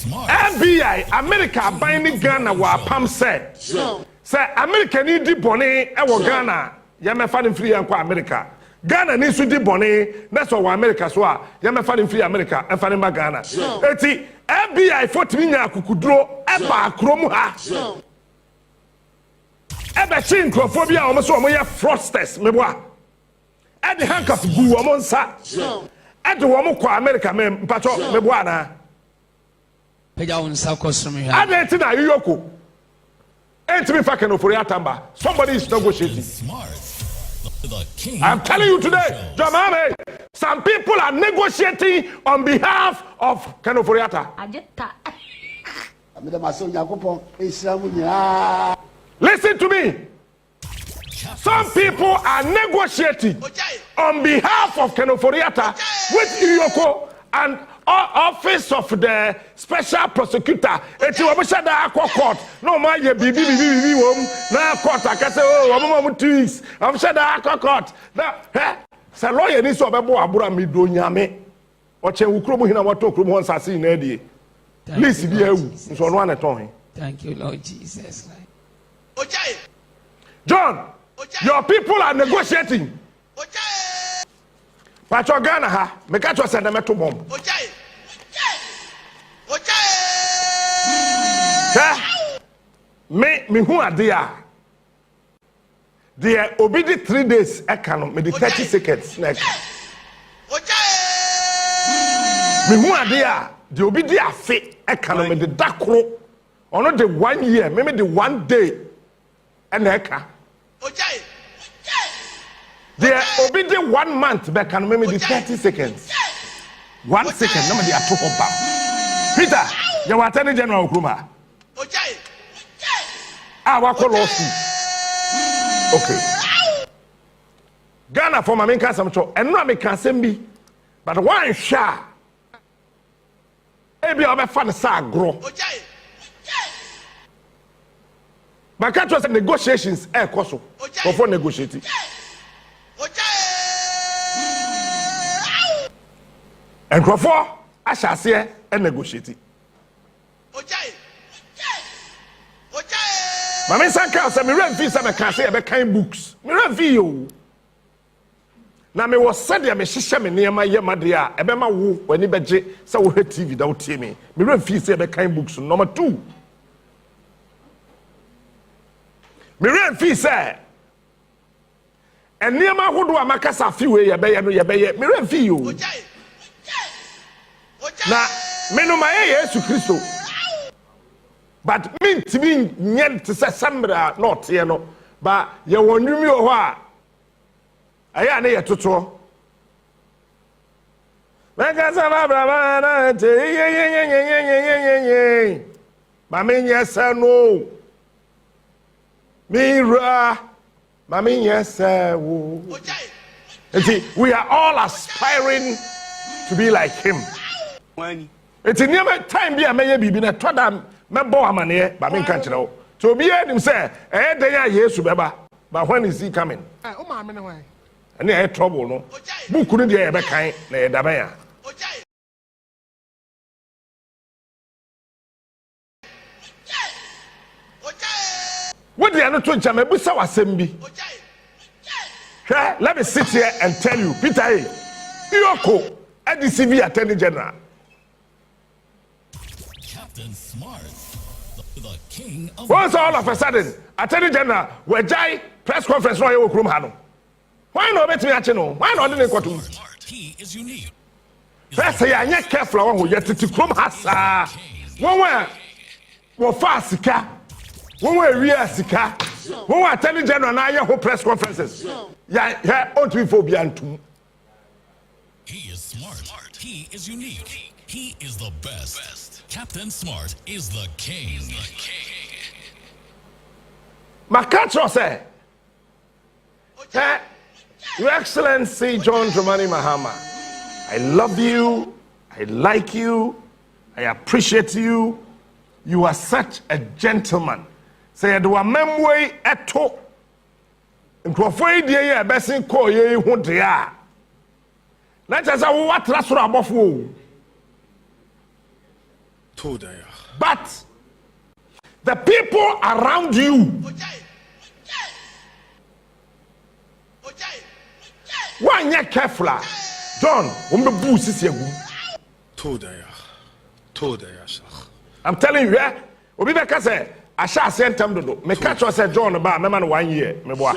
FBI America binding Ghana wa pam say America need di bone e wo Ghana ya me fa dem free en kwa America Ghana ni su di bone na so wa America so a ya me fa dem free America en fa dem ba Ghana eti FBI fotimi nya akukuduro e ba akrom ha e be chin crofobia o mo so o mo ye fraudsters me boa e de handcuff gu o mo nsa e de wo mo kwa America me mpacho me boa na peja unsa kosum here ade ti na EOCO enti me fa Ken Ofori Atta somebody is negotiating. I'm telling you today, Jamame, some people are negotiating on behalf of Ken Ofori Atta. Listen to me. Some people are negotiating on behalf of Ken Ofori Atta with EOCO and office of the special prosecutor. Eti wo sha da court. No ma ye bibi wom na court akase o wo mo 2 weeks. Am sha da court. Na se lawyer ni so obebo abura mi do nyame. O che wukro mo hina wato kro mo nsase na die. Please bi awu. So no an ton. Thank you Lord Jesus. John, your people are negotiating. Pacho Ghana ha, me catch you send them to bomb. Me who are there? They obedi 3 days. I can me the 30 seconds next. Me who are there? The obedi afe. I can me the darko. Or not the 1 year, maybe the 1 day. And I can. They are obedient 1 month, but can maybe the 30 seconds. 1 second, no matter Ato Forson. Peter, you are Attorney General Kuma. Our lawsuit. Okay. Ghana for my main case, and no make assembly, but one shot. Maybe I'll be fun to grow. But can't trust negotiations. Koso before negotiating. And Crawford, I shall say and negotiate. Mamma Sanka said, me rent fees, I can't say about kind books. Me rent fee you. Now, me was said, I may share me near my Madria, a bema woo, when he beje, so her TV without me. Me rent fees, about kind books. Number 2. Me rent fees, sir. And near my who do a macasa few way, me rent fee you. Na me no my Jesus Christo but me to me nyent to say sambra not here no but ye wonu mi o ho a aya na ye toto mega sama bra na te ye ma me nyesa no mira ma me nyesa wo we are all aspiring to be like him. It's in your time be a may be in a twadam, my boamane, but me can't know. So be him say, they are yes, Baba, but when is he coming? And they had trouble, no? Who couldn't they ever kind, Dabaya? What they are not to Jamaica, Assembly. Let me sit here and tell you, Peter, EOCO, at the CV Attorney General. Once all of a sudden, Attorney General, where Jai press conference, why not bet me at you know? Why not in the he is unique. First, say, I ain't careful who yet to come hassa. One way, fast sika. One way, real sika. One way, Attorney General, now you press conferences. Yeah, on to phobia and two. He is smart. He is unique. He is the best. Captain Smart is the king. Makatro say, Your Excellency John Dramani Mahama, I love you, I like you, I appreciate you. You are such a gentleman. Say, do a memway eto. Nkrofo die ye besin ko ye hu dia. Na chasa wo watra soro abofo. But the people around you, one year careful, John, I'm telling you, yeah. Obi beka say, I shall send them to do. Me catch us say John about me man 1 year, me boy.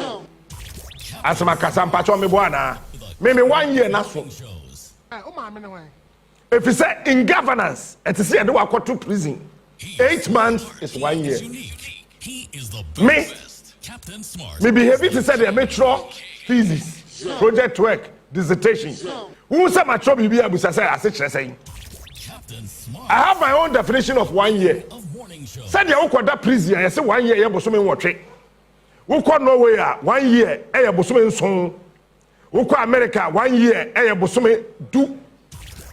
Asama kasam pacho me boy na. Me 1 year na so. If you say in governance, it is say they will go to prison. 8 months is 1 year. Me behavior to say they metro thesis, project work, dissertation. Who say my trouble be able to say I say. I have my own definition of 1 year. Said you go that prison, I say 1 year you bosom in watch. Who call Norway 1 year, you bosom in song. Who call America 1 year, you bosom do.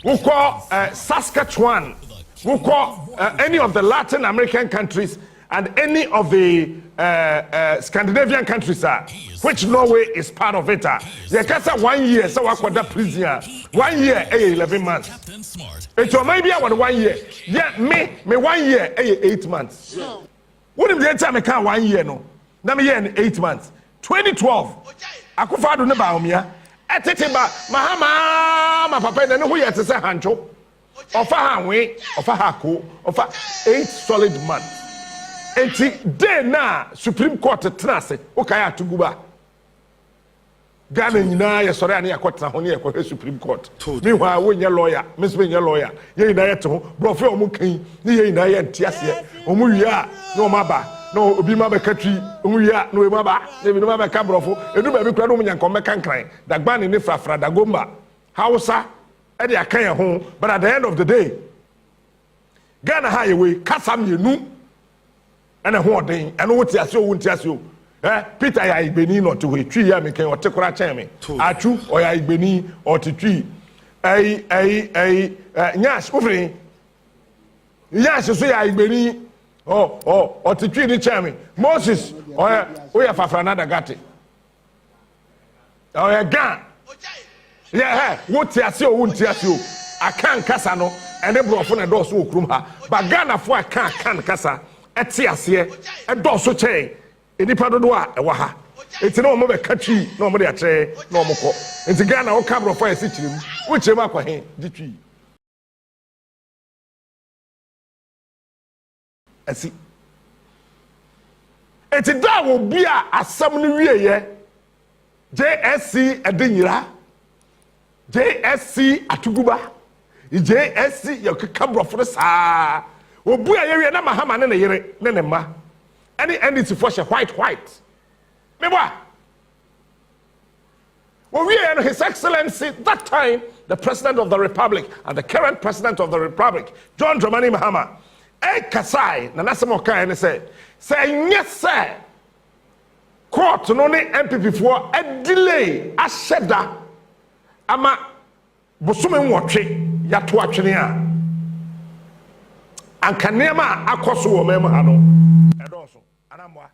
Who call Saskatchewan. Who call any of the Latin American countries and any of the Scandinavian countries, which Norway is part of it. You can say 1 year, so I call that prison. 1 year, 11 months. It maybe I want 1 year. Yeah, me 1 year, 8 months. Wouldn't the time I can't 1 year no? Now me year 8 months. 2012. Akufo Addo ne Bawumia. Etetiba Mahama, my papa, then who yet to say Hancho. Offer her way, offer her co, offer 8 solid months. 80 day na Supreme Court trance. Okaya to Guba. Ghana nyina ye sori ani akotena ho ne ye Supreme Court. Meanwhile when your lawyer, Miss when your lawyer, ye na ye to bro fe omu kan, ni ye na ye ntiase. Omu wi a no maba, no obi ma be katwi, omu wi a no e maba, ne bi no ma be ka brofo. Edu ba bi kura no mu nyankom me kankran. Dagba ne frafra dagomba. Hausa e de akan ye ho, but at the end of the day Ghana ha ye we kasam ye nu. And a whole thing, and what you won't ask you. Peter, I beni not to wait 3 years, me can or take what I Atu, or I beni or to tree. Yes, Ufri. Yes, you say I beni or to tree the chairman. Moses, or we have another gatti. Oh, a gun. Yeah, what you see, won't ask you. I can't Casano, and they brought from a door so krumha. But Ghana for I can't Casa. Etiasie and also chain. Any part of the waha. It's no more country, no more a chair, no more. It's a Ghana or camera for a city, which a mark the tree. I see. It's a dog will be a some new year. JSC Adinira, JSC Atuguba, JSC your camera for the Obu area na Mahama na yere na ne ma. Any entity for white. Me boy. We His Excellency that time the President of the Republic and the current President of the Republic, John Dramani Mahama. Kasai na nasemo kan ne say yes sir. Court no ne MPP for a delay a sheda ama bosume nwotwe ya to atwene a anka nema akoso wo mem ha no edoso anamwa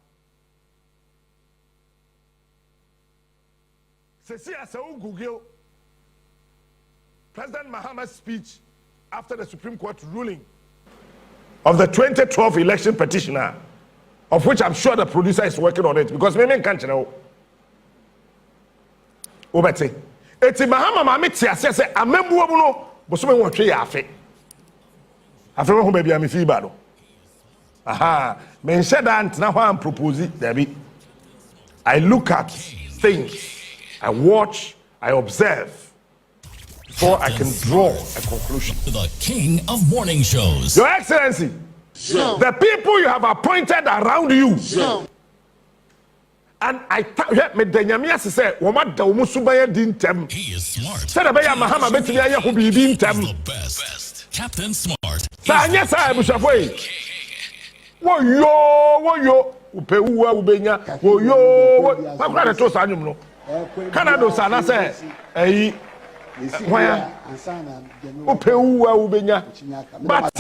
sesi asa Google President Mahama's speech after the Supreme Court ruling of the 2012 election petitioner, of which I'm sure the producer is working on it because me can't know obete eti Mahama ma meti ase se amembuo mu no boso me wotwe ya afe after who baby am fi ba do aha men said that now I'm proposing Debbie. I look at things, I watch, I observe before I can draw a conclusion. The king of morning shows. Your Excellency, the people you have appointed around you, and I me denyamia se say wo ma da wo musubaya dintem. He is smart. Said be ya Mahama betimi aye ho bi dintem. The best. Captain Smart. Sa anya sa busafoi. Wo yo upewa ubenya wo yo makura de to sa anyum no. Canada sa na say eyi why upewa ubenya. But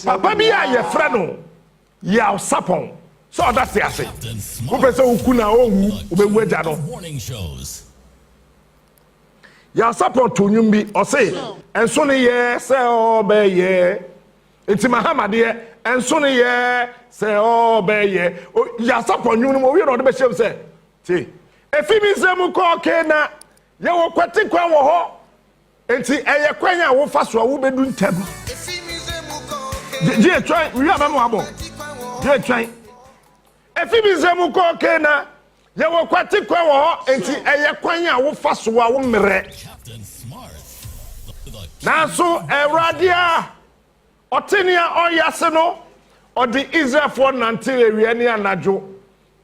papa bi ya ye fra no ya sapon. So that's the answer. Who person ukuna owu obewu eja no. Morning shows. Ya support to nyumbi o say enso ne ye say obeye Enti Mahama de enso ne ye se o be ye ya sapon nwunu mo wi no de be shem se ti efi mi se mu ko ke na ye wo kwati kwan wo ho enti eye kwan a wo fa so a wo bedu ntam je try wi amamo abo je try efi mi se mu ko ke na ye wo kwati kwan wo ho enti eye kwan a wo fa so a wo mmere na so ewradia Otinia oyase no odi Israel for nante ewie ne anajo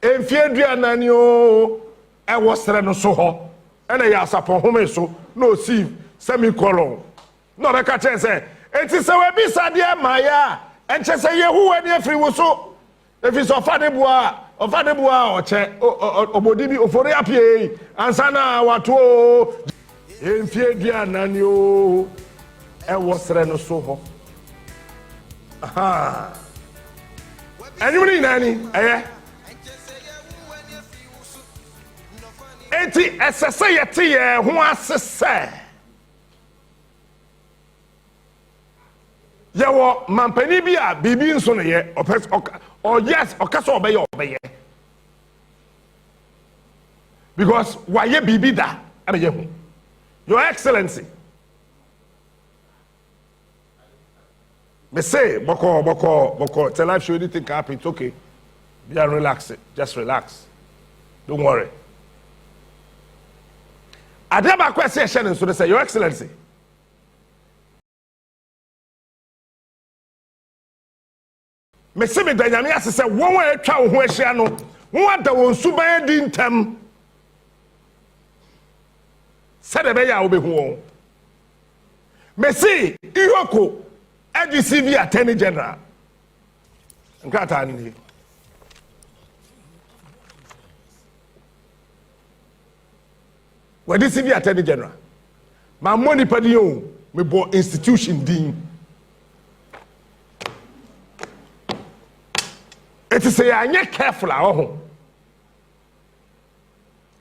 emfie duanani o e wosere no so ho ene ya sapon home so no see semicolon no reka chense enti se we bisa de maya enche se yehu ani afiri wo so efi so fa de bua oche obodi bi ofori apie ansana wato emfie duanani o e wosere no so ho aha anybody nani enti esese yete ye ho asese ye wo mampani bi a bibi nso ne ye yes okaso obeye because why ye bibi da abeye ho your excellency me say, boko, it's a life show, anything can happen, it's okay. Be relax, just relax. Don't worry. I never question, so they say, Your Excellency. Me say me danyami ase say won wa atwa wo ho ahia no won da won suban di ntam se de be ya wo be hu me say EOCO AGCV Attorney General. Nkata ni. Wadi CV Attorney General. Ma money padi yo me bo institution din. It is say anya careful ahoho.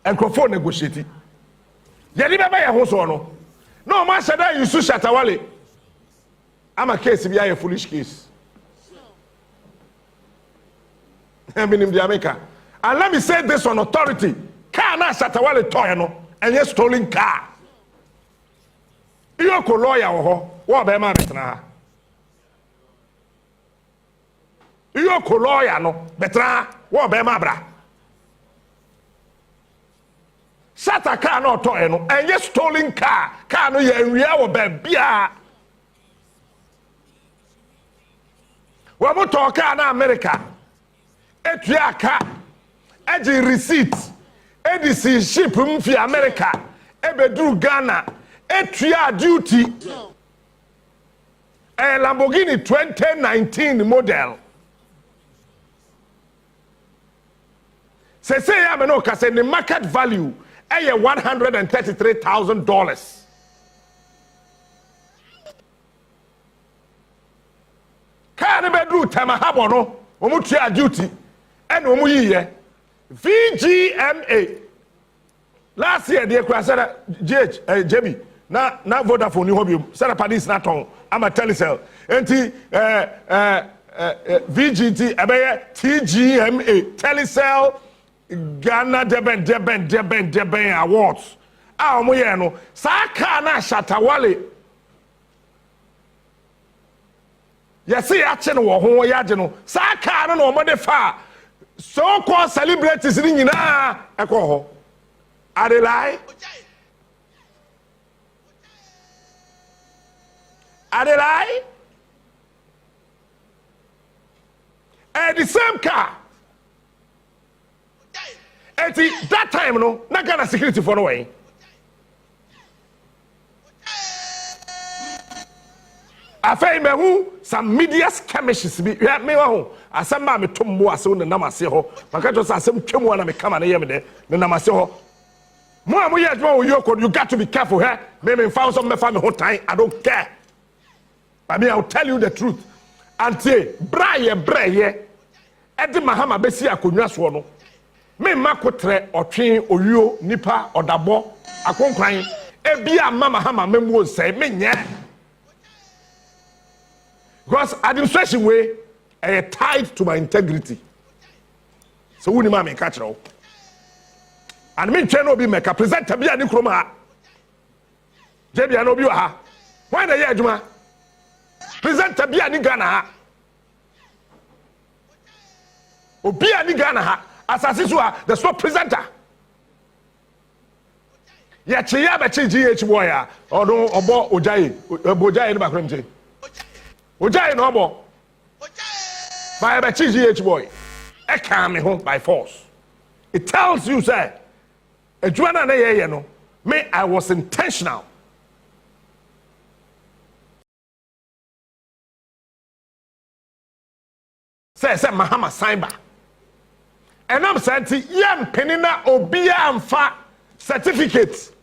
Enkrofo negotiate. Yedi baba ye ho so no. No ma shada yusu shatawale. I'm a case if you are a foolish case. I'm in Jamaica. And let me say this on authority. Car na Shatawale toy no and you stolen car. EOCO lawyer ho what be ma betra. EOCO lawyer no betra what be ma bra. Shata car no toy no and you stolen car. Car no ye enwia wo be bia. We mo talk na America. Etua ka. Eji receipt. Edisi ship mfi America. Ebedru Ghana. Etua duty. Lamborghini 2019 model. Say ya me no ka say the market value $133,000. Can be do Tamahabo no, Omutia duty, and Omuye VGMA. Last year, the Equasara JB, na Vodafone, you hope Sarah Padis Naton, I'm a telecell, NT VGT, Abaya TGMA, telecell, Ghana Deben Awards. Ah, Moyano, Sakana Shatawale. You see, action wo ho yaje no sa car no no mo fa so called celebrities ni nyina e ko ho are lie and the same car at that time no na Ghana security for no way. I find me who some media skirmishes be me who asamba me tombo ase wo na mase ho maka to asem twemu na me kama na yem de na mase ho mo am ye adwo wo EOCO you got to be careful here me found some me fa me ho tan I don't care but me I'll tell you the truth ante braye e de Mahama besi akonwa so no me makotre otwen oyuo nipa odabo akonkran e bia Mahama memwo nsai me nye Because administration way tied to my integrity. So who ni ma me catch now? And me train obi make a presenter bi ani kroma ha. Jebi an obi wa ha. Why na ye adwuma? Presenter bi ani Ghana ha. Obi ani Ghana ha. Asase so ha, the so presenter. Ya chiya ba chi GH boy ya. Odo obo ojaye. Ojaye ni ba kwem che. Ojaye no obo. By ba chi GH boy. E can me home by force. It tells you, say, me, I was intentional. Say Mahama Simba. And I'm saying, yam penina obia amfa certificate.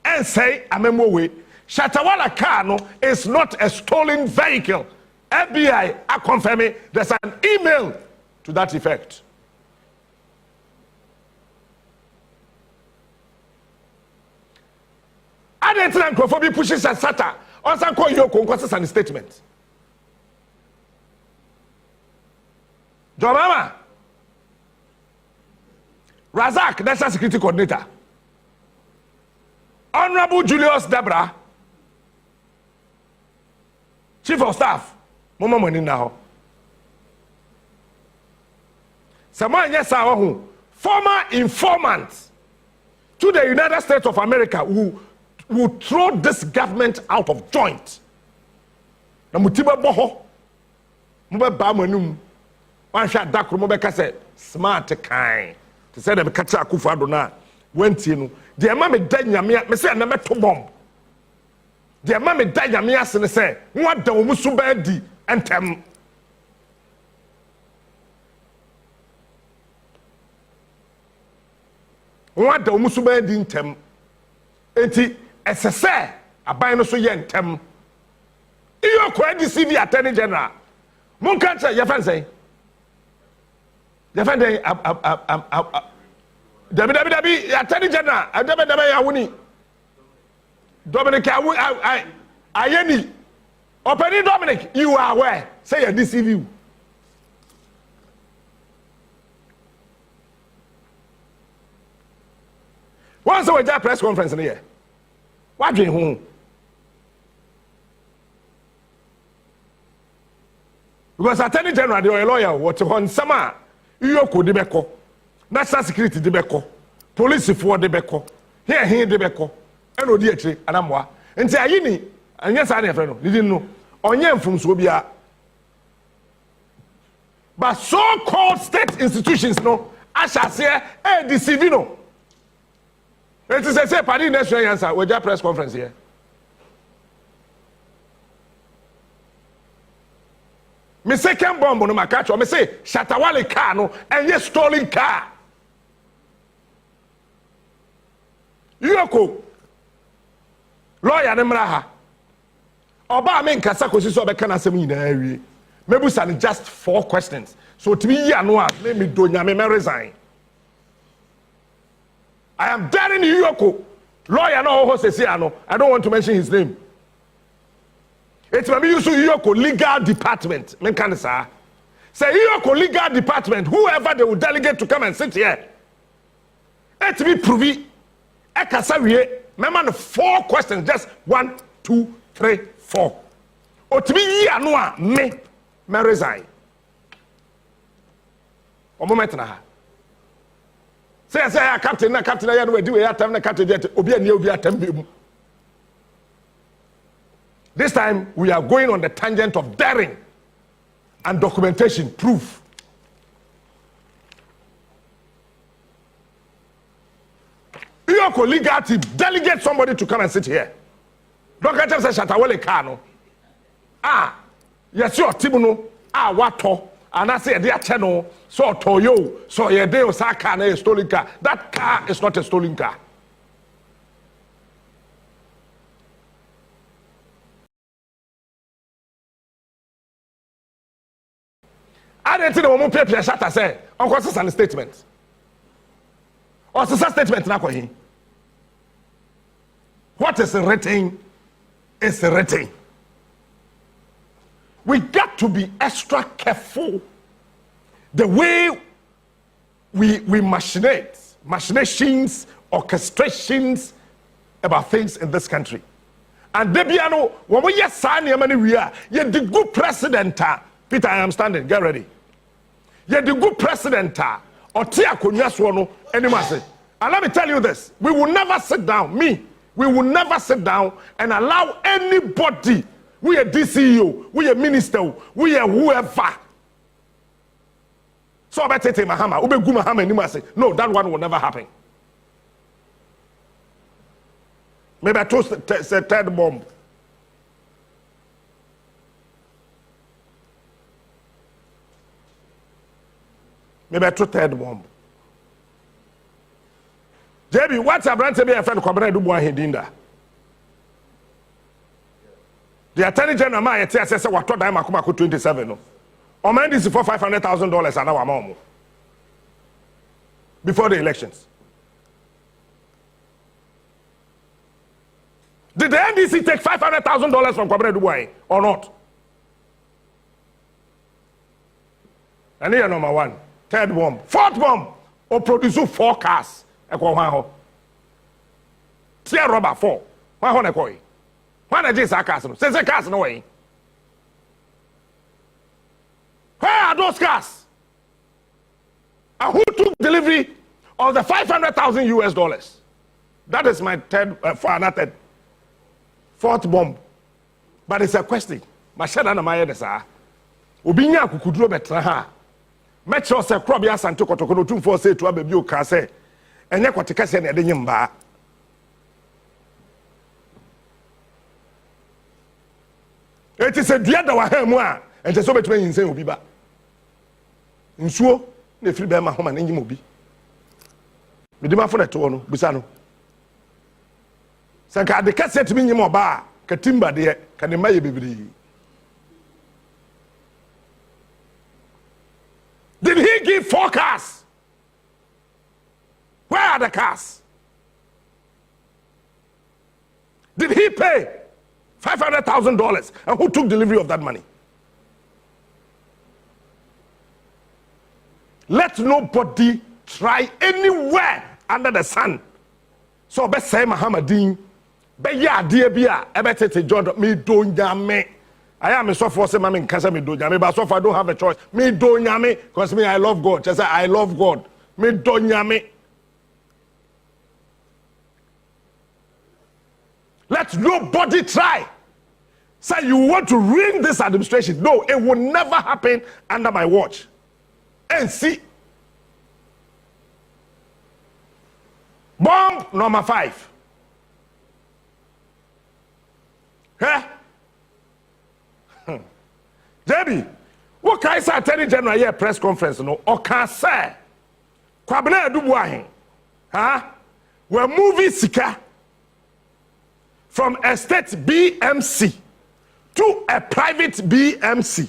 And say, Amemowe, Shatawala car is not a stolen vehicle. FBI, I confirm it. There's an email to that effect. I didn't think Akufo pushes a SATA. Also, call EOCO because an statement. Jomama Razak, National Security Coordinator. Honorable Julius Debra, Chief of Staff. Mama money now. Someone yes, former informant to the United States of America who throw this government out of joint. Na mutiba boho, mube ba manum. One shot darko mube kase smart kind. To say them catch Akufo Addo na went you. The mama dead nyamia. Me say na me to bomb. The mama dead nyamia se ne say what the umusu bedi entem. What the umusu bedi entem. Enti SSA aban no so ye ntem. EOCO DCV Attorney General. Mon kanche ye fan say. Ye fan dey Dabi Attorney General, Dabi Yawuni. Dominic Ayeni. Opening Dominic, you are aware. Say you deceive you. Once we have press conference in here. What do you home? Because Attorney General, they are a lawyer, what on summer, EOCO debeko, National Security debeko, Police for debeko, here debeko, and otchere, and amwa. And say, Ayini, and yes, I never didn't know. Onye from Swabia. But so-called state institutions, no, I shall say, deceive no. It is a say, party next answer, we have press conference here. Me second bomb no my catch, or me say, Shatawale car no, and yes, stolen car. EOCO, lawyer Nemraha. Oba men kasa kosi so be kana asem nyina maybe san just 4 questions. So to me no let me do nyame me resign. I am daring EOCO. Lawyer no ho sesi ano. I don't want to mention his name. It's maybe use EOCO legal department. Men can say EOCO legal department, whoever they will delegate to come and sit here. Let me prove it. I can say remember 4 questions, just 1, 2, 3, 4. O to be no me resign. O moment na ha. Say captain na ya no do ya tam na captain jet obi ani obi atam be mu. This time we are going on the tangent of daring and documentation proof. EOCO legal team delegate somebody to come and sit here. Don't get say Shatawale car no. Yes your team no. Wato and I say dear channel so toyo so ye dey osaka na a stolen car. That car is not a stolen car. I didn't think the woman paper shatter say uncle an statement. Or sister statement na kwa. What is written is written. we got to be extra careful the way we machinations, orchestrations about things in this country. And Debiano, when we are signing money, we are the good president. Peter, I am standing. Get ready. You're the good president. Or Tia Kunyaswano, anymore. And let me tell you this: we will never sit down. We will never sit down and allow anybody. We are DCEO, we are minister, we are whoever. So I better take Mahama. Ube gu Mahama anymore. Say no, that one will never happen. Maybe I told the third bomb. Maybe I told third bomb. JB, what's a brand to be a friend Kwabena Agyapong? The Attorney General ma says what to dime akuma 27 no. O man this for $500,000 an hour more before the elections. Did the NDC take $500,000 from Kwabena Agyapong or not? And here number one, third bomb, fourth bomb, or produce 4 cars. Tear rubber 4. Why on a coy? Why not just a castle? Says a castle away. Where are those cars? And who took delivery of the $500,000? That is my third, fourth bomb. But it's a question. My shadow and my head, sir. Ubinya kukudro betra. Metro se krobi Asante Kotokolo 247 to abebi okase. Enye kwatikase na edenye mba. It is a diada wa hemu a ente so betime yinsen obi ba. Nsuo na efiri be ma homa na nyim obi. Medima fo na to no bisa no. Sanka de kase timi nyim oba ka timba de ka ne maye bebiri. Did he give 4 cars? Where are the cars? Did he pay $500,000? And who took delivery of that money? Let nobody try anywhere under the sun. So be say Muhammadin, be ya dear bia, ebetete John me don't yame. I am a soft force, mammy, cancer me do yame, but so far I don't have a choice. Me don't yame, because me I love God. Just say I love God. Me don't yame. Let nobody try. Say you want to ruin this administration. No, it will never happen under my watch. And see. Bomb number 5. Huh? JB, what can I say? Attorney General here press conference, no? Or can say, Kwabena Agyapong, huh? We're moving Sika from a state BMC to a private BMC.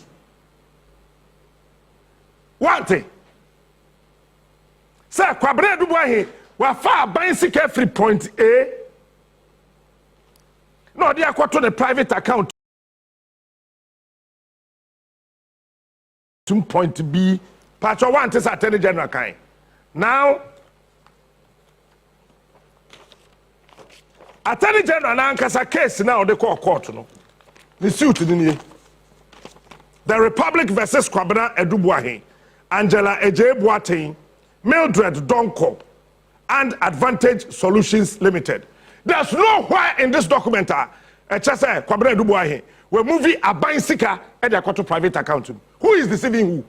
One thing. Sir, Kwabena Agyapong, we're far buying Sika free point A. No, they are to the private account. To point B. Patch 1 is Attorney General kind. Now, Attorney General now has a case now they call court. No, the suit in the Republic versus Kwabena Agyapong, Angela Ejeboaten, Mildred Donko, and Advantage Solutions Limited. There's nowhere in this document just say Kwabena Agyapong. We're moving a buying Sika and they're to private account. Who is deceiving who?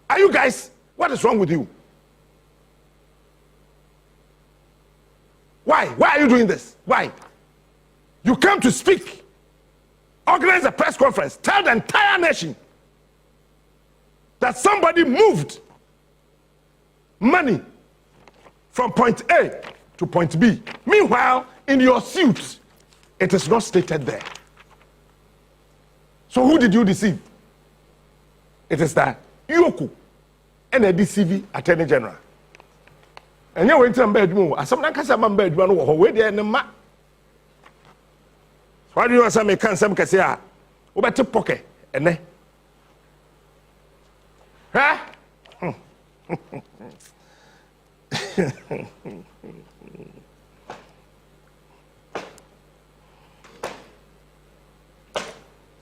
Are you guys? What is wrong with you? Why? Why are you doing this? Why? You come to speak, organize a press conference, tell the entire nation that somebody moved money from point A to point B. Meanwhile, in your suit, it is not stated there. So who did you deceive? It is that EOCO and a DCV Attorney General. And you went to bedroom. As someone can say, "I'm bedroom." Where they are, why do you say me can't say? Ubeti poke ene. Huh?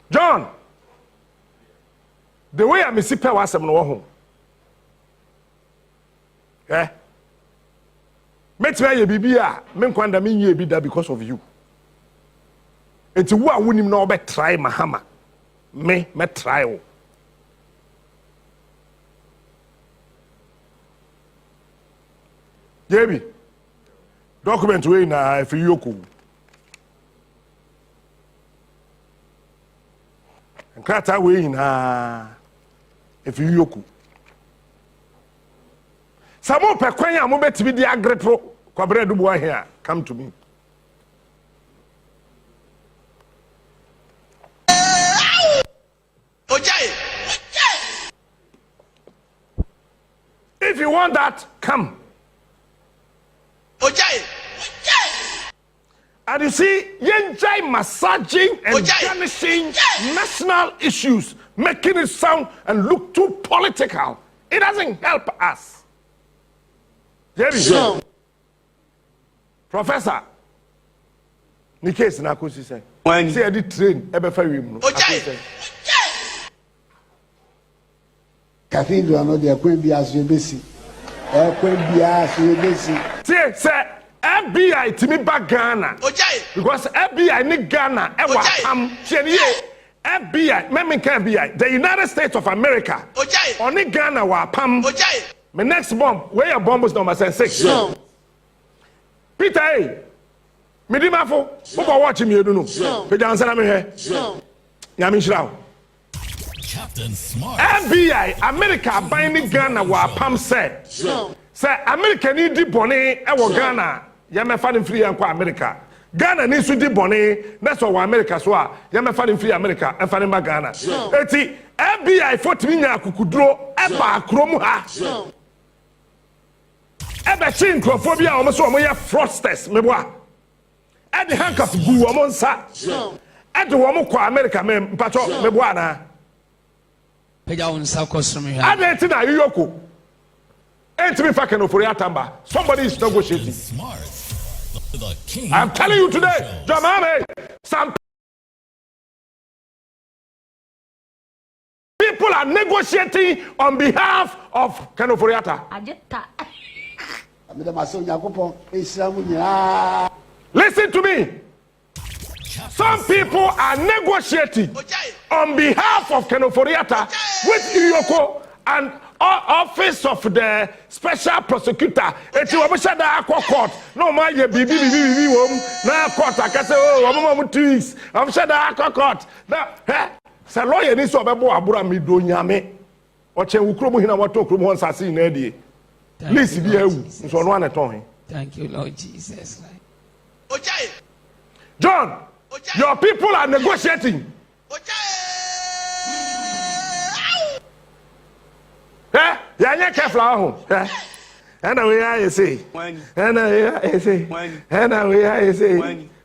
John, the way I'm a sipper was some no home. Eh? Make me a bibia, men kwanda me ye bida because of you. It's who I wouldn't know about try Mahama. Me try. Gabby, document way na if you EOCO. And crata way na if you EOCO. Some more pequena mo betimi di agrepo Kwabena Agyapong here. Come to me. If you want that, come. And you see, yenjai massaging and garnishing national issues, making it sound and look too political. It doesn't help us. So, Professor, ni case na kusi say. Say I did train ebe fa wim no. Cathedral no dey kwen bia so ebesi. Kwen bia so ebesi. Say FBI to me back Ghana. Because FBI ni Ghana FBI, FBI, the United States of America. Only Ghana wa pam. My next bomb, where your bomb was number 6. Peter, hey, me di mafo, who watching me, you don't know. Peter, answer me here. Yamin Shroud. Captain Smart. FBI, America binding Ghana wa pam say. Say America need di bone ewo Ghana. Yame fadin free and kwa America. Ghana needs to di bone. That's why America so yame fadin free America and fadin ba Ghana. Eti FBI 40 million kukudro eba kromu ha. Ebe chin crophobia almost so moya fraudsters meboa. E the handcuff gu omo nsa. E de wo mo kwa America me mpacho meboa na. Peja unsa kosrum here. Ade na EOCO. Ain't me fa Ken Ofori Atta. Somebody is negotiating. Smart. The king. I'm telling you today, Jamame, some people are negotiating on behalf of Ken Ofori Atta. Listen to me. Some people are negotiating on behalf of Ken Ofori Atta with EOCO and office of the special prosecutor. Eti wo sha da akwa court. No ma ye bibi wom na court akase o mo 2 weeks. Wo sha da akwa court. Na say lawyer ni so obebo abura mi do nyame. O che wukro mo hina wato kro mo nsase na die. Please be ewu. So no aneton. Thank you, Lord Jesus. John, your people are negotiating. Yeah, careful. And we say,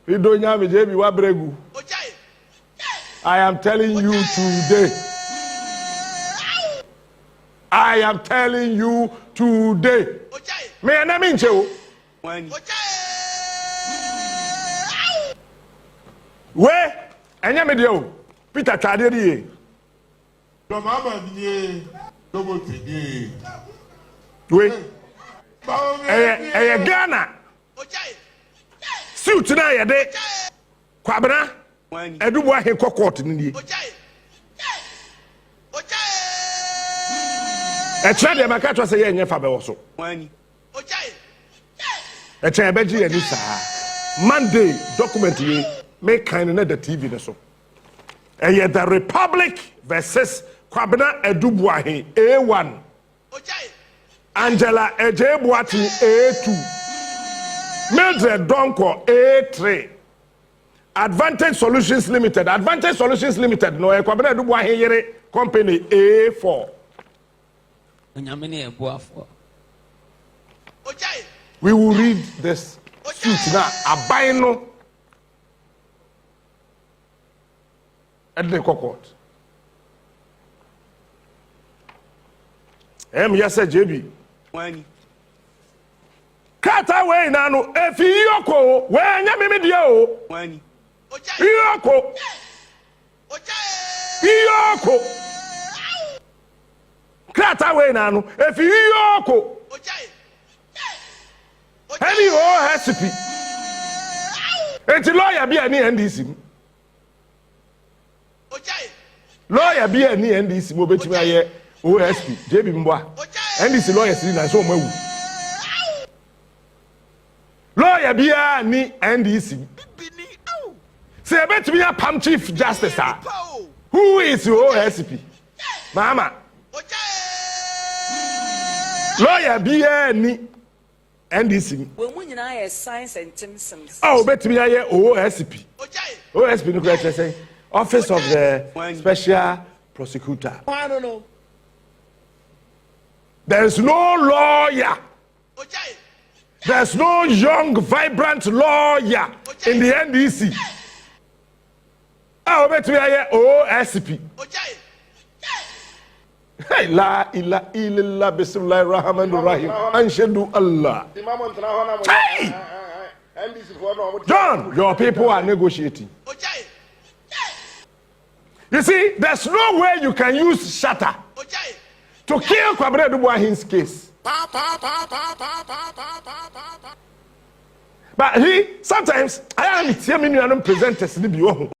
we don't have a JB Wabregu. I am telling you today. I am telling you today. Me and I mean you. Where? And you Peter Tadiri. We Ghana suit na ya de Kwabena Agyapong he court ni e try dem aka to say ye nyefa be wo so e try be ji ani sa Monday document ye make kind na the TV ne so e the Republic versus Kwabena Agyapong A1 Angela Ejebuati A2 Mildred Donko A3 Advantage Solutions Limited no Kwabena Agyapong yere company A4 we will read this suit now abino at the court. Yes, JB. When Kata way nano, if EOCO, when Yamidio, when EOCO, EOCO, Kata way nano, if EOCO, any recipe, it's a lawyer be any NDC. Lawyer be any NDC, Mobile OSP, JB Mboa, NDC lawyers in a so much. Lawyer be any NDC. Say, I bet to be a Pam Chief Justice. Who is your OSP? Mama. Lawyer be any NDC. When I have Science and Timsons. Oh, bet to be a OSP. OSP, no great say. Office of the Special Prosecutor. I don't know. There's no lawyer. There's no young, vibrant lawyer in the NDC. Oh, bet to be a OSP. Hey, la ila illa bismillah rahman rahim. Anshedu Allah. Hey! John, your people are negotiating. You see, there's no way you can use shatter to kill Kwabena Agyapong's case. But he sometimes I am telling you and presenters the bio.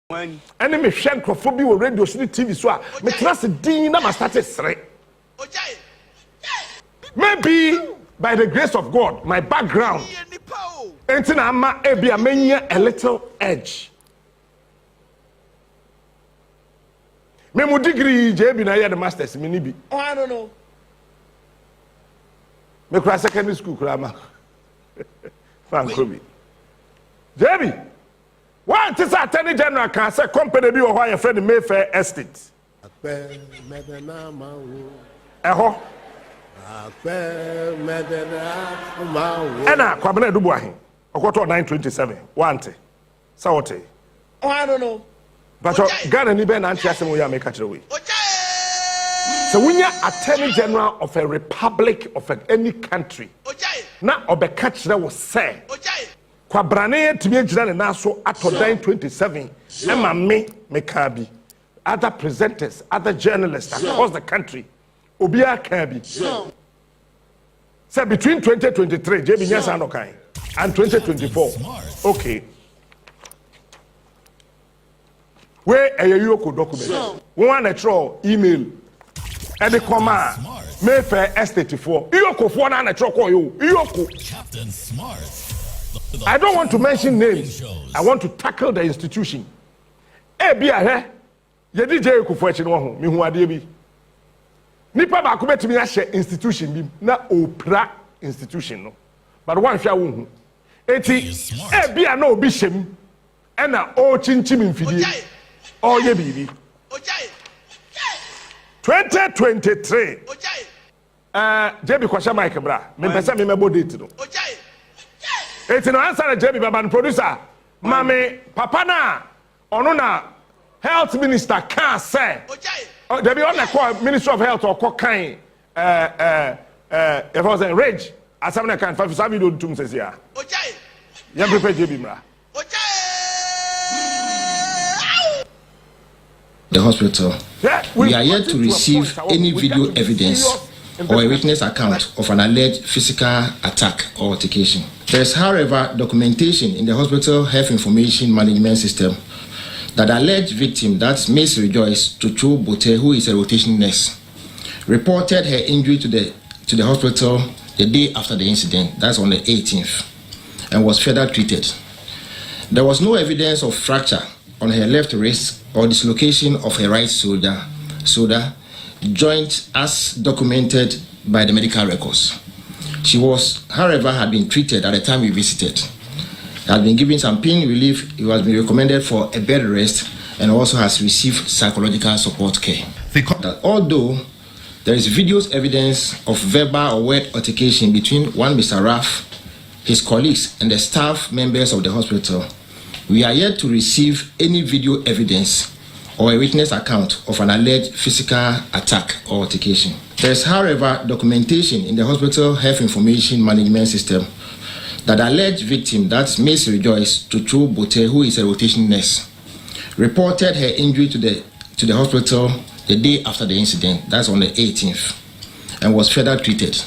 When Enemy shank phobia or radio TV so me trust din na start sre. Maybe by the grace of God, my background entina ama ebi amenya a little edge. Me mu degree JB na ya the masters me ni bi. I don't know. Me kura secondary school kura ma. Fan kobi. JB. One is Attorney General can say company bi o ho your friend Mayfair Estate. Eho. Ena Kwabena Agyapong. Okoto 927. Wante. Sawote. I don't know. But Ghana ni be na antiasem we make catch away. So when you Attorney General of a republic of any country, na obeka kire wo say Kwabrane timi agina ne na so Ato 927 ema me ka bi other presenters, other journalists across the country obia ka bi. So between 2023 JB Nyasa no kan and 2024 okay where a EOCO document one na throw email and the comma Mayfair Estate for EOCO for na throw call you EOCO Captain Smart. I don't want to mention names. I want to tackle the institution. Eh bia he ye DJ Akufo Addo no ho me hu ade bi nipa ba ko betimi a share institution bi na opra institution no but one hwa wo hu eti eh bia na obi hyem e na o chinchim mfidie o ye bibi 2023 JB kwasha Mike bra me pese me mebo date no eti no answer JB baba no producer mame papa na ono na health minister can say there be on the Ministry of Health or cocaine if I was in rage as someone can find some video to says here yeah prepare JB mra the hospital. We are yet to receive any video evidence or a witness account of an alleged physical attack or altercation. There is, however, documentation in the hospital health information management system that the alleged victim, that's Miss Rejoice Tróuble, who is a rotation nurse, reported her injury to the hospital the day after the incident, that's on the 18th, and was further treated. There was no evidence of fracture on her left wrist or dislocation of her right shoulder, joint as documented by the medical records. She was, however, had been treated at the time we visited. Had been given some pain relief. It has been recommended for a bed rest and also has received psychological support care. That although there is videos evidence of verbal or word altercation between one Mr. Raff, his colleagues, and the staff members of the hospital, We are yet to receive any video evidence or a witness account of an alleged physical attack or altercation. There is, however, documentation in the hospital health information management system that the alleged victim, that's Miss Rejoice Tróuble, who is a rotation nurse, reported her injury to the hospital the day after the incident, that's on the 18th, and was further treated.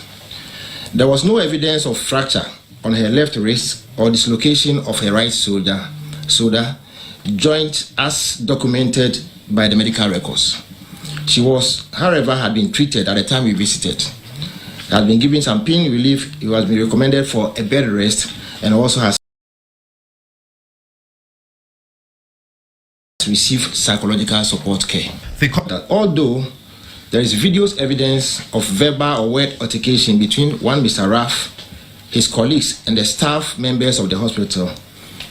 There was no evidence of fracture on her left wrist or dislocation of her right shoulder, joint as documented by the medical records. She was, however, had been treated at the time we visited. Had been given some pain relief. It was been recommended for a bed rest and also has received psychological support care. That although there is videos evidence of verbal or word altercation between one Mr. Raff, his colleagues, and the staff members of the hospital,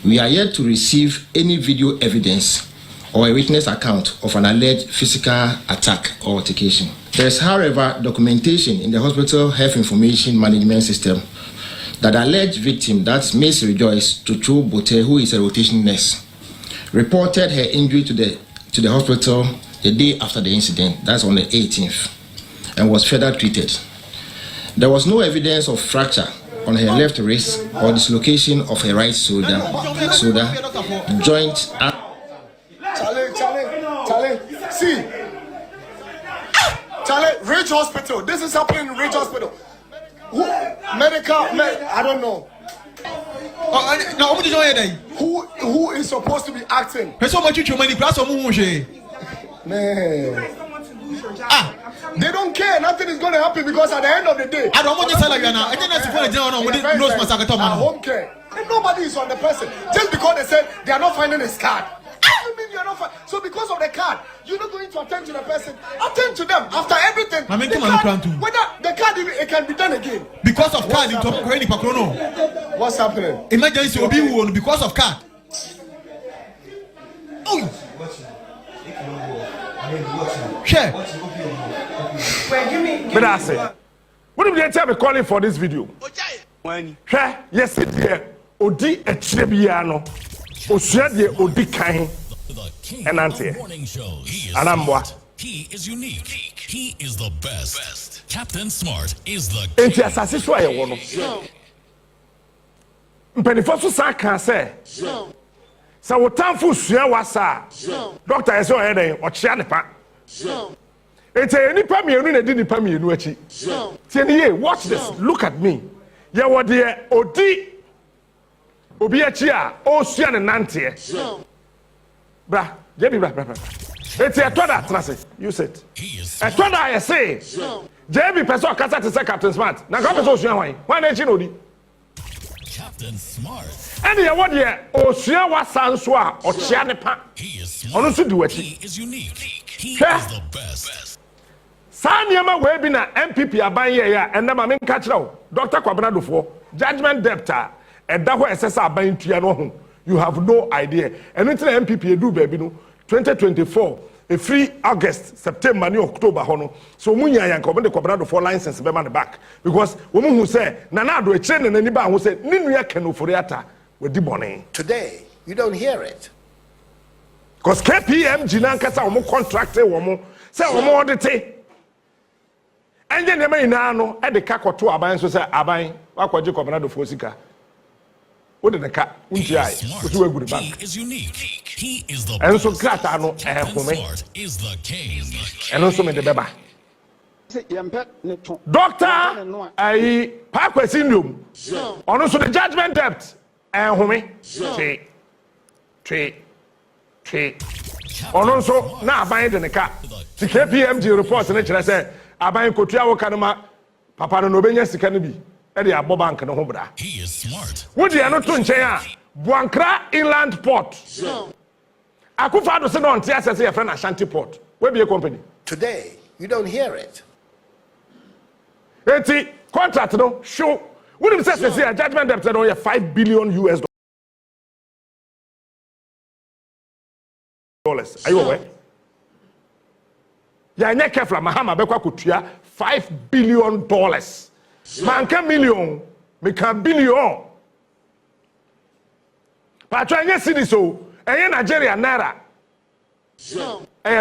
we are yet to receive any video evidence or a witness account of an alleged physical attack or altercation. There is, however, documentation in the hospital health information management system that the alleged victim, that's Miss Rejoice Tróuble, who is a rotation nurse, reported her injury to the hospital the day after the incident, that's on the 18th, and was further treated. There was no evidence of fracture on her left wrist or dislocation of her right shoulder, joint. Charlie, see. Charlie, Ridge Hospital. This is happening in Ridge Hospital. I don't know. Who is supposed to be acting? Man. They don't care. Nothing is going to happen because at the end of the day, I home care. And nobody is on the person. Just because they said they are not finding his card. You mean you're not so because of the card, you're not going to attend to the person. Attend to them after everything. Whether the card it can be done again. Because of card, what's happening? Emergency will be because of card. Share. But I say, what if they tell me calling for this video? Share. Yes, it is. Odi etrebiano. Osuade odi kan. And Auntie. Anambwa. He is unique. He is the best. Captain Smart is the king. Enti asase so aye wono. Mpenifo so sa kan say. Sa wotamfo sua wasa. Doctor ese o heden o chia ne pa. Enti nipa mienu na di nipa mienu achi. Tieni watch this. Look at me. Ye wo de odi obi achi a o sua ne nante. Bra, JB bra. It's a toda trase. You said. A toda I say. JB person kasa to say Captain Smart. Na ka person sua hwan? Hwan na chi no di? Captain Smart. And you what here? O sua wasan so a o chia ne pa. Ono so di wachi. He is unique. He is the best. Sanyama we bi na MPP aban ye ya enda ma men ka kire wo. Dr. Kwabena Agyapong, judgment debtor, eda ho esesa aban tua no ho. You have no idea. And until MPP do baby no 2024 a free August, September, and October hono. So munya yanko ben de Kwabena Agyapong license be man the back because woman who say nana do echere na ni ba who say ninu ya Ken Ofori Atta we di bone. Today you don't hear it. Because KPMG nankasa omo contract womo say omo audit. Enje ne mai na no e de ka koto aban so say aban akwaje Kwabena Agyapong sika. What did the cat? He is unique. He is the and best. so krata no Smart is the king. And also me the beba. Doctor, I Kwaku syndrome. On also the judgment debt. And home. Tree. On also now buying the car. The KPMG report and I say I buy Kotua Wakanama Papa no Benya Sikanibi. He is smart. What do you know to Nchenya? Buankra Inland Port. Akufo Addo say no on TSS your friend Asante Port. Where be a company? Today you don't hear it. Eti contract no show. What if say a judgment debt on $5 billion US dollars? Are you aware? Ya nya careful Mahama bekwa kutua $5 billion. Manka million, make a billion. But when you see this, so in Nigeria naira,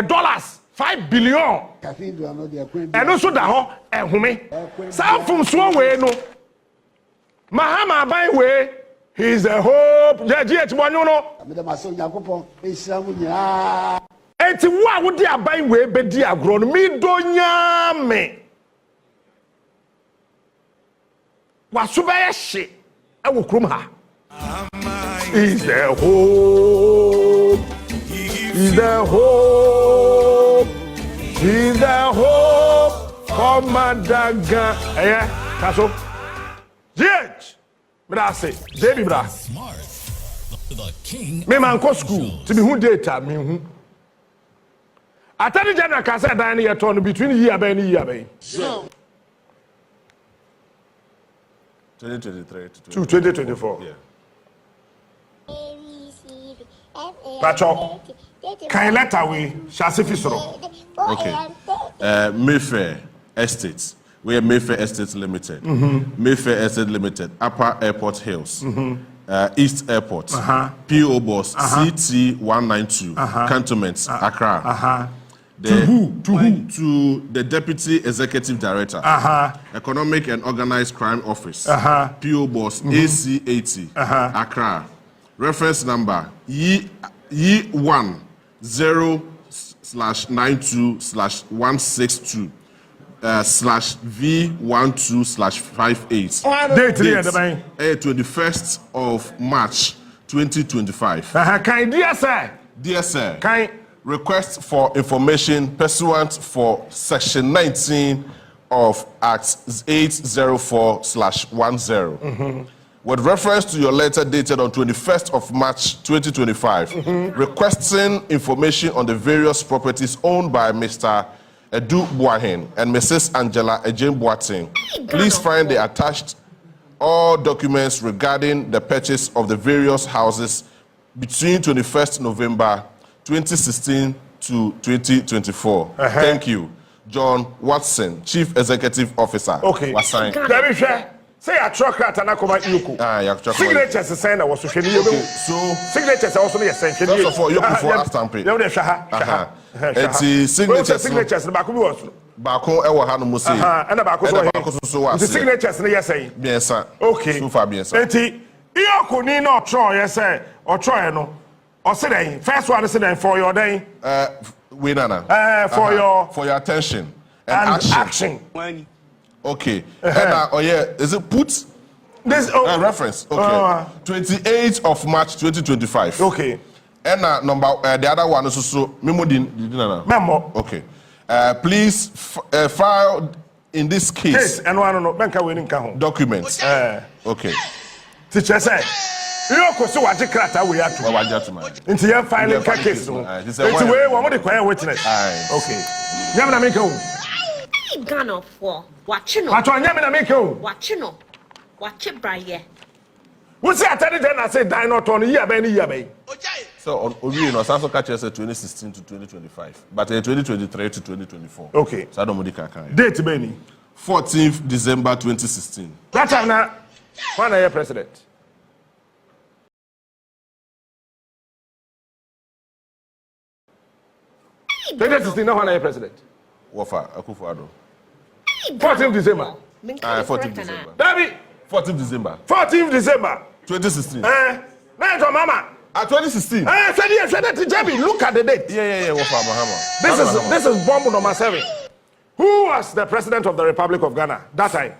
dollars 5 billion. And also the whole and some from so way no. Mahama by way, he's a hope. GH Bonuno. And what would they buy way bedia grown me donya me? Was subaya shit. I will come her. He's the hope. He's the hope. He's the hope. Commander. Yeah, Castle. GH. But I say, baby, bra. Smart. The king. Me man go school. To be who data me who. Attorney General can say that year turn between year by year by. 2023 to 2024. Yeah. Pacho, can you let away? Shall see fisoro. Okay. Mayfair Estates. We are Mayfair Estates Limited. Mayfair Estates Limited. Upper Airport Hills. East Airport. PO Box CT192. Cantonments. Accra. To who? To the Deputy Executive Director. Economic and Organized Crime Office. PO Box AC80. Accra. Reference number E10/92/162 /V12/58. Date 21st of March 2025. Kind dear sir. Dear sir. Kind Request for information pursuant for Section 19 of Act 804/10. With reference to your letter dated on 21st of March 2025, requesting information on the various properties owned by Mr. Edu Buahen and Mrs. Angela Ejembuating. Please find the attached all documents regarding the purchase of the various houses between 21st November 2016 to 2024. Thank you. John Watson, Chief Executive Officer. Okay. Wasan. Let me share. Say a truck at an akoma EOCO. Signatures is saying I was so signatures are also essential. First of all, you for stamp. Signatures the Baku was. Bako ewo ha no mo say. And Baku so was. The signatures yes say. Bien ça. Okay. So far bien ça. Enti EOCO ni no tro yes say or tro no. Or say then first one is then for your day. We nana. For your attention and action. Okay. And is it put this reference? Okay. 28th of March 2025. Okay. And number the other one is also memo memo. Okay. Please file in this case. And one no banka we nka documents. Okay. Teacher say EOCO so waje krata we ato. Waje ato man. Nti ye file case no. Nti we wo mo de kwaya witness. Okay. Nyam na menka o. Ghana for watching no. Pato nyam na menka o. Watching no. Watch braye. We say Attorney General say die not on year by year by. So on Obi no Sanso catch us 2016 to 2025, but 2023 to 2024. Okay. So I don't modify kan. Date Benny. 14th December 2016. That time na when I president. No when I president. Wafa Akufo Addo. 14th December. 14th December. David. 14th December. 14th December. 2016. Now your mama. 2016. Gabby, look at the date. Yeah. Wafa Mahama. This is bomb number 7. Who was the president of the Republic of Ghana that time?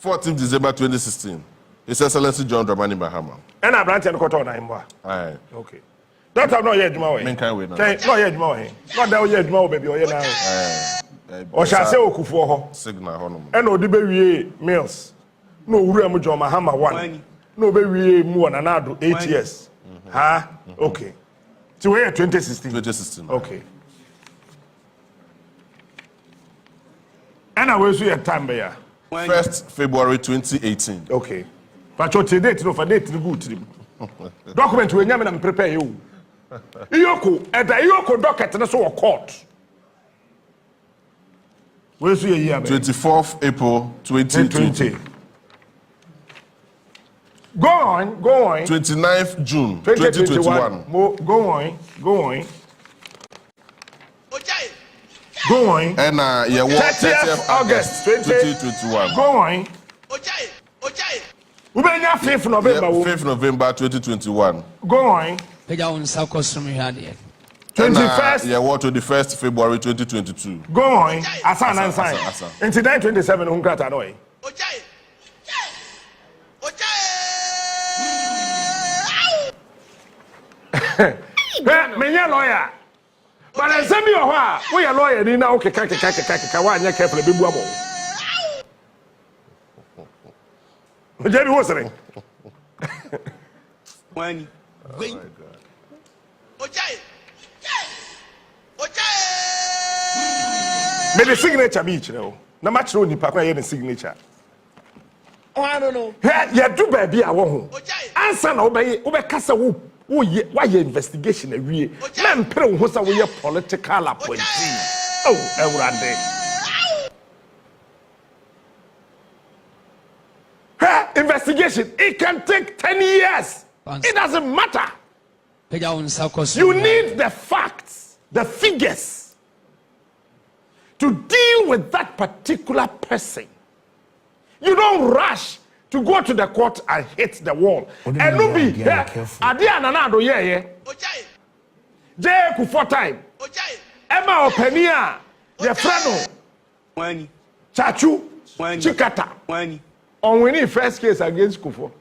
14th December 2016. His Excellency John Dramani Mahama. And I branch and cut on him. Aye. Okay. Don't have no yet, Juma. Men can't wait now. No yet, Juma. Not that yet, Juma, baby. Or now. Or shall say Okufo. Signal honor. And no debate meals. No room, John Mahama 1. No baby more than another 8 years. Okay. So we're 2016. 2016. Okay. And I will see a time there. 1st February 2018. Okay. But your date no for date good. Document we nyame na prepare you. EOCO and the EOCO docket na so court. Where see a year 24th April 2020. Go on. 29th June 2021. Go on. Go on. And 30th August 2021. Go on. Ubenya 5th November. 5th November 2021. Go on. 21st. Yeah, 21st February 2022. Go on. Asante sign. Until 927 Hunkrata Noy. Menya lawyer. But I send me we are lawyer ni na okay kaka wa anya careful be buabo. Jerry what's saying? Money. Wait. Me the signature beach now. Na match no nipa kwa the signature. Oh, I don't know. Yeah, do baby a wo ho. Answer na we kasa wo why investigation awie. Man pere wo sa wo political appointee. Oh, Ewrande. Investigation, it can take 10 years. It doesn't matter. You need the facts, the figures to deal with that particular person. You don't rush to go to the court and hit the wall. And no be here. Adiana do yeah. Jay Akufo time. Emma Openia. Your friend. Money. Chachu. Chikata. Money. On winning first case against Kufo.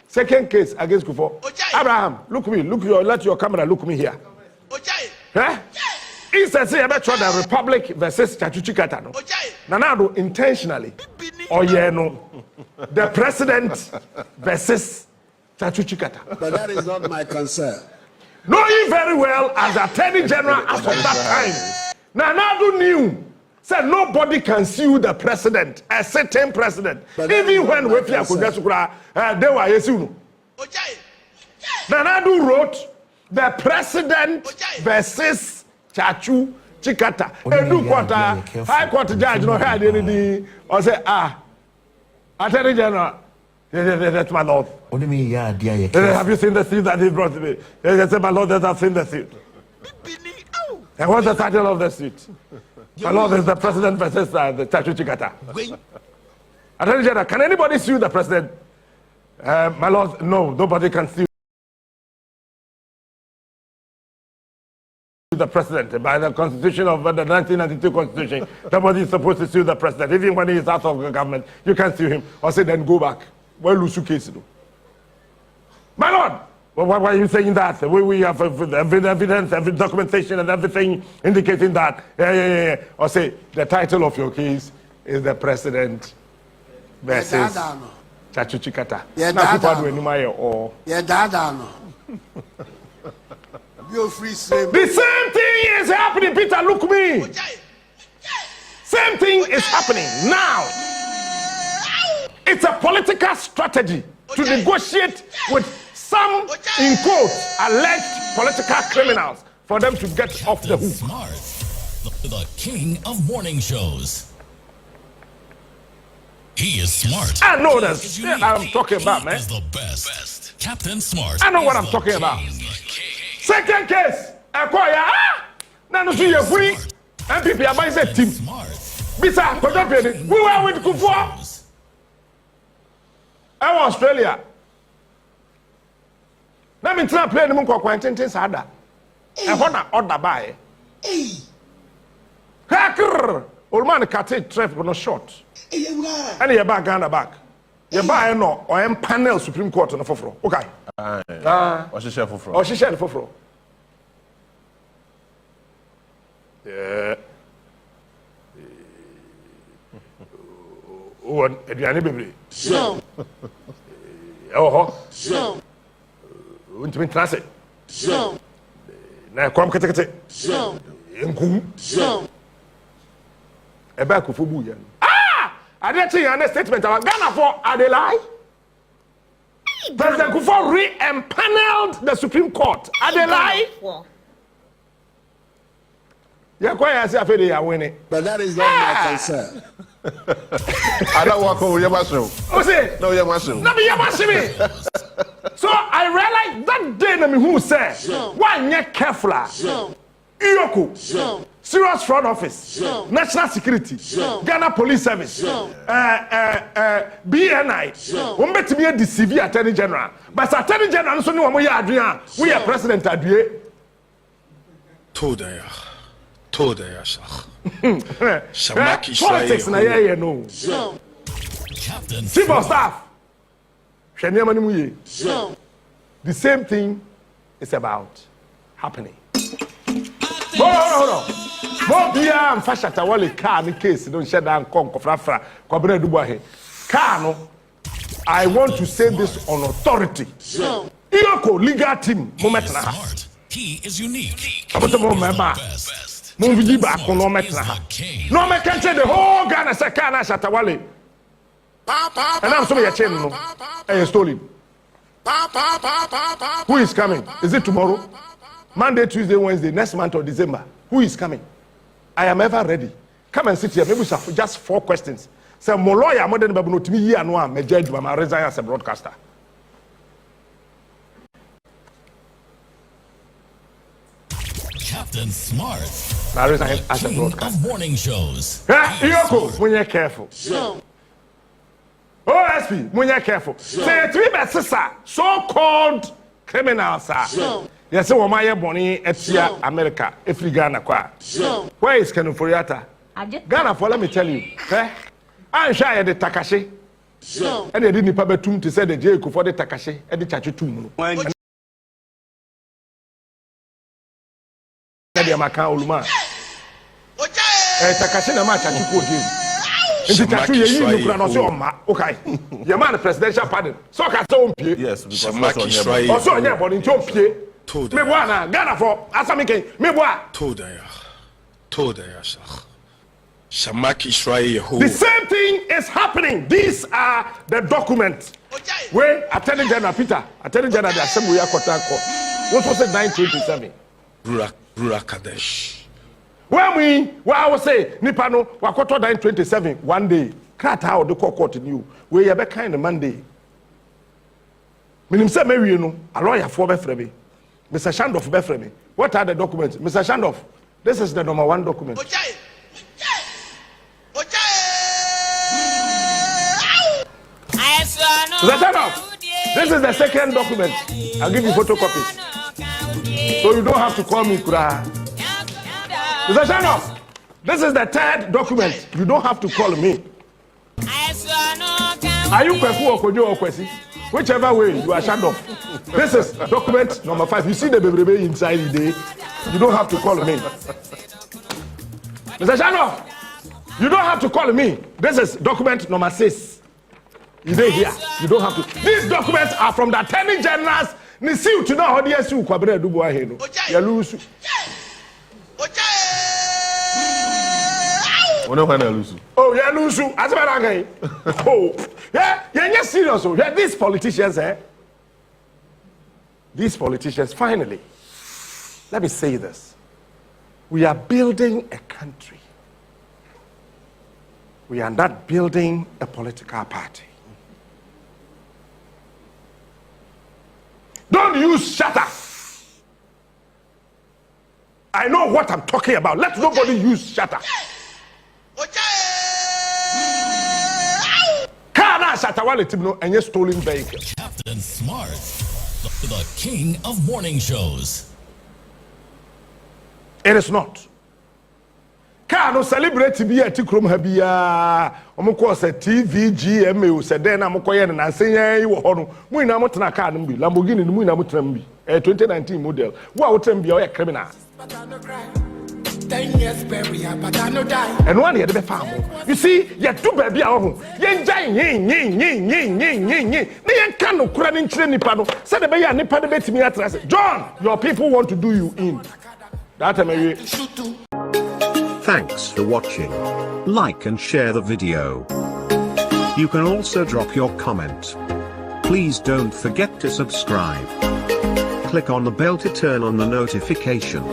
Second case against Kufo. Abraham, look me. Let your camera look me here. Instead, say about the Republic versus Chachu Chikata. No. Nanado intentionally. Oh yeah, no. The president versus Chachu Chikata. But that is not my concern. Knowing very well as Attorney General as of that time, Nanado knew said nobody can sue the president, a certain president, even when Wefia Kujasukura they were yesu. Nanado wrote the president versus Chachu Chikata. Edu Quarter, High Court judge no had any or say Attorney General. That's my lord. What do you mean, yeah, dear? Have you seen the suit that he brought to me? Yes, my lord, that I've seen the suit. And what's the title of the suit? My lord is the president versus the Chachu Chikata. Attorney General, can anybody sue the president? My lord, no, nobody can sue the president. By the constitution of the 1992 constitution, nobody is supposed to sue the president. Even when he is out of the government, you can sue him. Or say, then go back. Well, lose case. My lord, why are you saying that? We have evidence, every documentation and everything indicating that. Yeah. Or say, the title of your case is the president versus Chachu Chikata. Yeah, The same thing is happening, Peter. Look me. Same thing is happening now. It's a political strategy to negotiate with some, in quotes, alleged political criminals for them to get off the hook. Smart, the king of morning shows. He is smart. I know that's what I'm talking about, man. He is the best. Captain Smart. I know what I'm talking about. Second case, acquire. Now, no, see you free. MPP, I buy that team. Bisa, we were with Kufo. I was Australia. Now, I'm trying to play the moon for Quentin Sada. I want to order by. Hacker, old man, cut it, trap on a shot. And you're back on the back. You're buying no, or I'm panel Supreme Court on the forefront. Okay. Or she share for Or she share for front. Yeah. Oh, Adriani baby. So. Oh, So. Intimate transit. So. Now, come kete. So. Nkum. So. Eba kufubu yan. I didn't see your statement about Ghana for Adelaide. President Kufo re-empaneled the Supreme Court. Adelaide. Yeah, quite as if they are winning. But that is not my concern. I don't walk over your mushroom. Oh, say, no, your mushroom. No, your mushroom. So I realized that day, who said, why not careful? EOCO, Serious Fraud Office, National Security, Ghana Police Service, BNI, we met me at the CV Attorney General. But Attorney General, so no one we are President Adorye. Tróuble, Shah. Politics na here, no. Chief of Staff. The same thing is about happening. Hold on. Bobia and Fashata Wale car in case don't shut down Kwabena Agyapong. Car no. I want to say this on authority. EOCO legal team moment na. He is unique. About the moment best. No we back on no met na. No me can say the whole Ghana say car na Shatawale. And I'm so your chain no. I stole him. Who is coming? Is it tomorrow? Monday, Tuesday, Wednesday, next month or December. Who is coming? I am ever ready. Come and sit here. Maybe just 4 questions. Say, my lawyer, more than Babu, to me, here, no, I'm a judge, I'm a resign as a broadcaster. Captain Smart. I resign as a broadcaster. Of morning shows. EOCO, when you're careful. OSP, when you're careful. Say, 3 best, so-called criminals, sir. Yes, so my bonny etia America, every Ghana kwa. Where is Ken Ofori Atta? Ghana for let me tell you. I'm shy the Takashi. And they didn't pay to say the Jericho for the Takashi and the Chachutum. Takashi na match again. Okay. Your man presidential pardon. So can yes, because also on your body in Chopie. Me boa Ghana for Asame me boa. The same thing is happening. These are the documents. When Attorney General Peter, Attorney General the Assembly Akotako, what was it 927? Kadesh. When I was say Nipano, Wakoto 927 one day. Krata or the court in you. We are back kind of Monday. Minim say me you know, a lawyer for Befremi. Mr. Shandoff Befremi. What are the documents? Mr. Shandoff, this is the number 1 document. Mr. Shandoff, this is the 2nd document. I'll give you photocopies. So you don't have to call me Kura. Mr. Shandoff, this is the 3rd document. You don't have to call me. Are you Kweku or Kojo or Kwesi? Whichever way, you are Shandoff. This is document number 5. You see the baby inside the day. You don't have to call me. Mr. Shandoff, you don't have to call me. This is document number 6. You dey here. You don't have to. These documents are from the Attorney General's. Ni see to know how they see Kwabena Agyapong. You lose. Oh, yeah, lose. As well again. Oh, yeah, you're serious. Yeah, these politicians, These politicians, finally, let me say this. We are building a country. We are not building a political party. Don't use shatter. I know what I'm talking about. Let nobody use shatter. Kana Shatawale Tibno and your stolen vehicle. Captain Smart, the king of morning shows. It is not. Kano celebrate to be a tikrom habia. Omoko se TV GMA said then I'm koyen and say you hono. Muina motana car numbi. Lamborghini muina mutrambi. A 2019 model. What would be a criminal? 10 years burial, but I no die. And one year the farm. You see, you're too baby at home. Yen jay yin. They can't no crying train nipano. Said the baby and nipano bet me at John, your people want to do you in. That time Thanks for watching. Like and share the video. You can also drop your comment. Please don't forget to subscribe. Click on the bell to turn on the notification.